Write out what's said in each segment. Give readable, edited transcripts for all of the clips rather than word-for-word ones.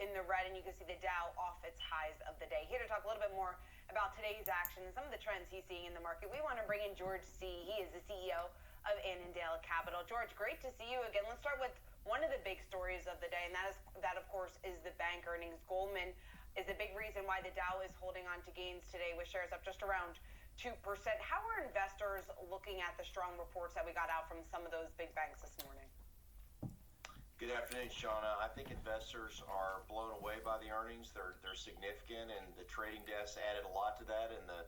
in the red, and you can see the Dow off its highs of the day. Here to talk a little bit more about today's action and some of the trends he's seeing in the market, we want to bring in George C. He is the CEO of Annandale Capital. George, great to see you again. Let's start with one of the big stories of the day, and that of course is the bank earnings. Goldman is a big reason why the Dow is holding on to gains today, with shares up just around 2%. How are investors looking at the strong reports that we got out from some of those big banks this morning? Good afternoon, Shauna. I think investors are blown away by the earnings. They're significant, and the trading desk added a lot to that, and the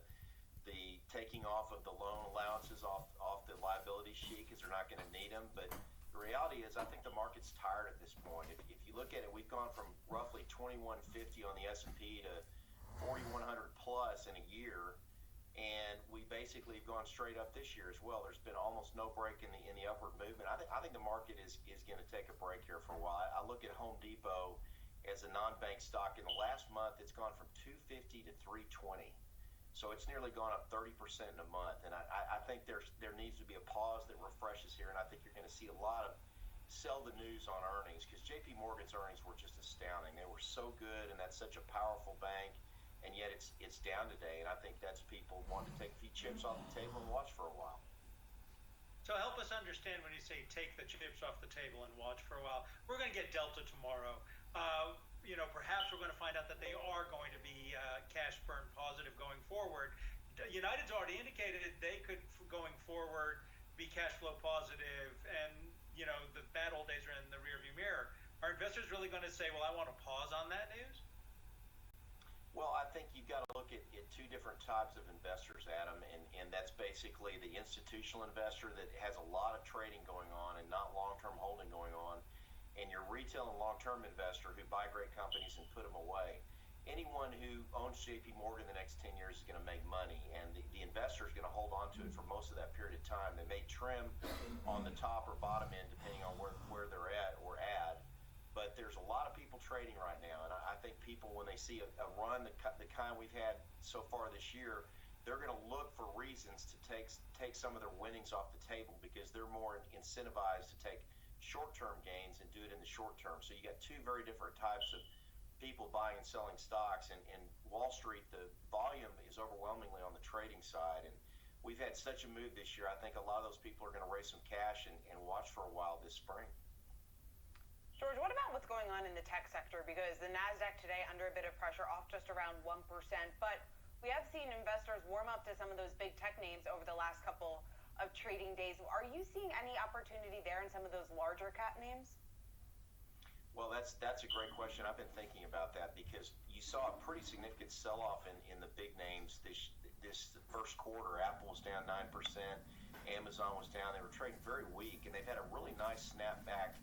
taking off of the loan allowances off the liability sheet because they're not going to need them. But the reality is, I think the market's tired at this point. If you look at it, we've gone from roughly 2150 on the S&P to 4100 plus in a year. And we basically have gone straight up this year as well. There's been almost no break in the upward movement. I think the market is going to take a break here for a while. I look at Home Depot as a non-bank stock. In the last month, it's gone from 250 to 320. So it's nearly gone up 30% in a month. And I think there needs to be a pause that refreshes here. And I think you're going to see a lot of sell the news on earnings, because JP Morgan's earnings were just astounding. They were so good, and that's such a powerful bank. And yet it's down today, and I think that's people wanting to take a few chips off the table and watch for a while. So help us understand when you say take the chips off the table and watch for a while. We're going to get Delta tomorrow. Perhaps we're going to find out that they are going to be cash burn positive going forward. United's already indicated they could, going forward, be cash flow positive, and the bad old days are in the rearview mirror. Are investors really going to say, well, I want to pause on that news? Well, I think you've got to look at two different types of investors, Adam, and that's basically the institutional investor that has a lot of trading going on and not long-term holding going on, and your retail and long-term investor who buy great companies and put them away. Anyone who owns JP Morgan the next 10 years is going to make money, and the investor is going to hold on to it for most of that period of time. They may trim on the top or bottom end depending on where they're at or add. But there's a lot of people trading right now, and I think people, when they see a run the kind we've had so far this year, they're going to look for reasons to take some of their winnings off the table, because they're more incentivized to take short-term gains and do it in the short term. So you got two very different types of people buying and selling stocks, and Wall Street, the volume is overwhelmingly on the trading side, and we've had such a move this year. I think a lot of those people are going to raise some cash and watch for a while this spring. George, what about what's going on in the tech sector? Because the NASDAQ today under a bit of pressure, off just around 1%. But we have seen investors warm up to some of those big tech names over the last couple of trading days. Are you seeing any opportunity there in some of those larger cap names? Well, that's a great question. I've been thinking about that, because you saw a pretty significant sell-off in the big names this first quarter. Apple was down 9%. Amazon was down. They were trading very weak, and they've had a really nice snapback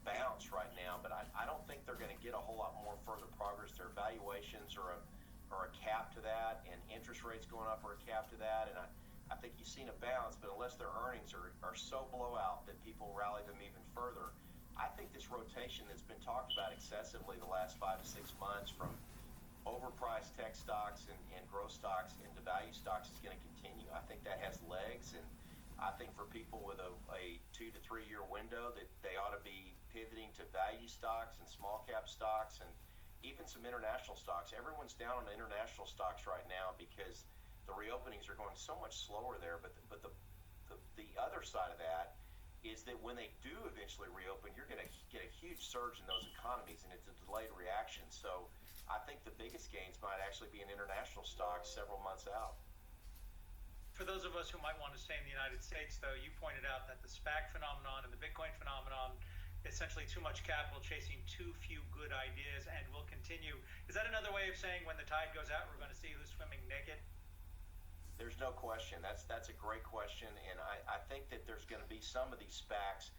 bounce right now, but I don't think they're going to get a whole lot more further progress. Their valuations are a cap to that, and interest rates going up are a cap to that, and I think you've seen a bounce, but unless their earnings are so blowout that people rally them even further, I think this rotation that's been talked about excessively the last 5 to 6 months, from overpriced tech stocks and growth stocks into value stocks, is going to continue. I think that has legs, and I think for people with a 2 to 3 year window, that they ought to be pivoting to value stocks and small cap stocks, and even some international stocks. Everyone's down on the international stocks right now because the reopenings are going so much slower there. But the other side of that is that when they do eventually reopen, you're going to get a huge surge in those economies, and it's a delayed reaction. So I think the biggest gains might actually be in international stocks several months out. For those of us who might want to stay in the United States, though, you pointed out that the SPAC phenomenon and the Bitcoin phenomenon, essentially too much capital chasing too few good ideas, and will continue. Is that another way of saying when the tide goes out, we're going to see who's swimming naked? There's no question. That's a great question, and I think that there's going to be some of these SPACs.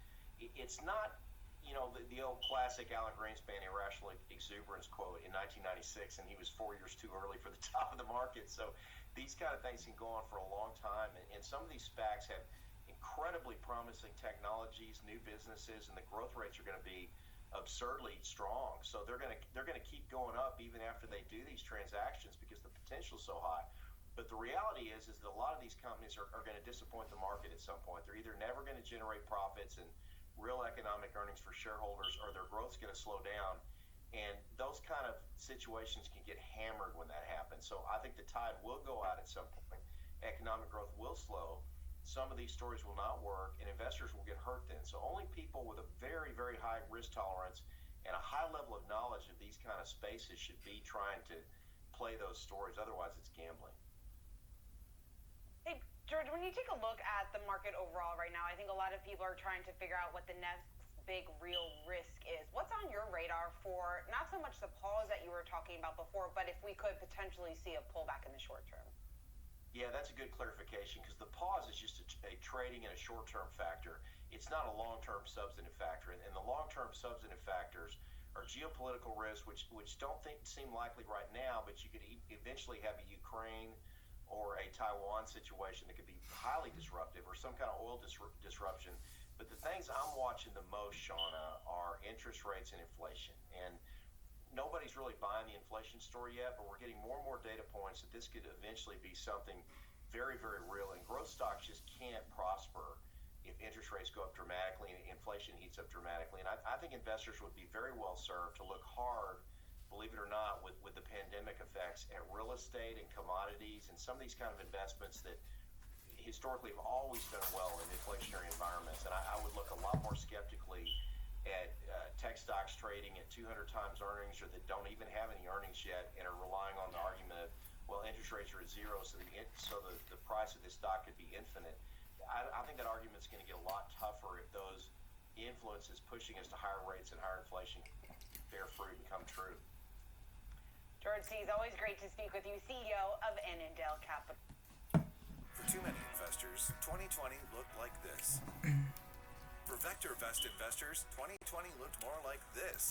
It's not, the old classic Alan Greenspan irrational exuberance quote in 1996, and he was 4 years too early for the top of the market. So these kind of things can go on for a long time, and some of these SPACs have incredibly promising technologies, new businesses, and the growth rates are going to be absurdly strong. So they're going to keep going up even after they do these transactions, because the potential is so high. But the reality is that a lot of these companies are going to disappoint the market at some point. They're either never going to generate profits and real economic earnings for shareholders, or their growth is going to slow down. And those kind of situations can get hammered when that happens. So I think the tide will go out at some point. Economic growth will slow. Some of these stories will not work, and investors will get hurt then. So only people with a very, very high risk tolerance and a high level of knowledge of these kind of spaces should be trying to play those stories. Otherwise, it's gambling. Hey, George, when you take a look at the market overall right now, I think a lot of people are trying to figure out what the next big real risk is. What's on your radar for not so much the pause that you were talking about before, but if we could potentially see a pullback in the short term? Yeah, that's a good clarification, because the pause is just a trading and a short-term factor. It's not a long-term substantive factor. And the long-term substantive factors are geopolitical risks, which don't seem likely right now, but you could eventually have a Ukraine or a Taiwan situation that could be highly disruptive, or some kind of oil disruption. But the things I'm watching the most, Shauna, are interest rates and inflation. And nobody's really buying the inflation story yet, but we're getting more and more data points that this could eventually be something very, very real. And growth stocks just can't prosper if interest rates go up dramatically and inflation heats up dramatically. And I think investors would be very well served to look hard, believe it or not, with the pandemic effects at real estate and commodities and some of these kind of investments that historically have always done well in inflationary environments. And I would look a lot more skeptically at tech stocks trading at 200 times earnings, or that don't even have any earnings yet and are relying on the argument of, well, interest rates are at zero, so the price of this stock could be infinite. I think that argument's going to get a lot tougher if those influences pushing us to higher rates and higher inflation bear fruit and come true. George C., it's always great to speak with you, CEO of Annandale Capital. For too many investors, 2020 looked like this. For Vector Vest investors, 2020 looked more like this.